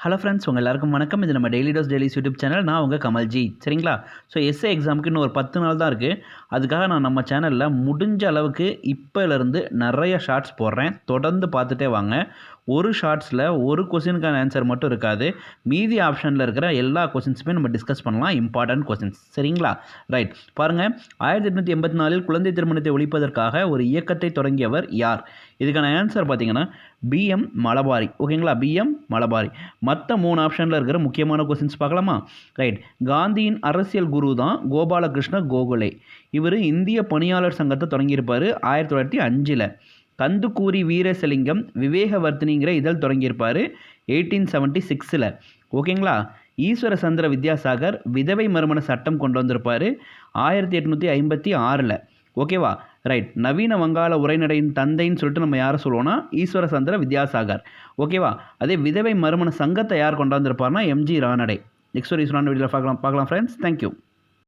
Hello friends, உங்கள் எல்லாருக்கும் வணக்கம். இது நம்ம daily dose dailies YouTube channel. நான் உங்கள் கமல்ஜி. சரிங்களா? ஸோ எஸ்ஏ எக்ஸாமுக்கு இன்னும் ஒரு 10 நாள் தான் இருக்குது. அதுக்காக நான் நம்ம சேனலில் முடிஞ்ச அளவுக்கு இப்போலேருந்து நிறைய ஷார்ட்ஸ் போடுறேன். தொடர்ந்து பார்த்துட்டே வாங்க. ஒரு ஷார்ட்ஸில் ஒரு கொஸ்டினுக்கான ஆன்சர் மட்டும் இருக்காது. மீதி ஆப்ஷனில் இருக்கிற எல்லா கொஸ்டின்ஸுமே நம்ம டிஸ்கஸ் பண்ணலாம். Important questions. சரிங்களா? ரைட். பாருங்கள், 1884 குழந்தை திருமணத்தை ஒழிப்பதற்காக ஒரு இயக்கத்தை தொடங்கியவர் யார்? இதுக்கான ஆன்சர் பார்த்தீங்கன்னா பிஎம் மலபாரி. ஓகேங்களா? பிஎம் மலபாரி. மற்ற 3 ஆப்ஷனில் இருக்கிற முக்கியமான கொஸ்டின்ஸ் பார்க்கலாமா? ரைட். காந்தியின் அரசியல் குரு தான் கோபாலகிருஷ்ண கோகலே. இவர் இந்திய பணியாளர் சங்கத்தை தொடங்கியிருப்பார் 1905. கந்துக்கூரி வீரேசலிங்கம் விவேகவர்த்தினிங்கிற இதழ் தொடங்கியிருப்பார் 1876. ஓகேங்களா? ஈஸ்வர சந்திர வித்யாசாகர் விதவை மறுமண சட்டம் கொண்டு வந்திருப்பார் 1856. ஓகேவா? ரைட். நவீன வங்காள உரைநடையின் தந்தைன்னு சொல்லிட்டு நம்ம யாரை சொல்லுவோம்னா ஈஸ்வர சந்திர வித்யாசாகர். ஓகேவா? அதே விதவை மறுமண சங்கத்தை யார் கொண்டு வந்திருப்பார்னா எம்ஜி ரானடே. நெக்ஸ்ட் ஒரு யூஸ்ஃபுல்லான வீடியோவில் பார்க்கலாம் ஃப்ரெண்ட்ஸ். தேங்க்யூ.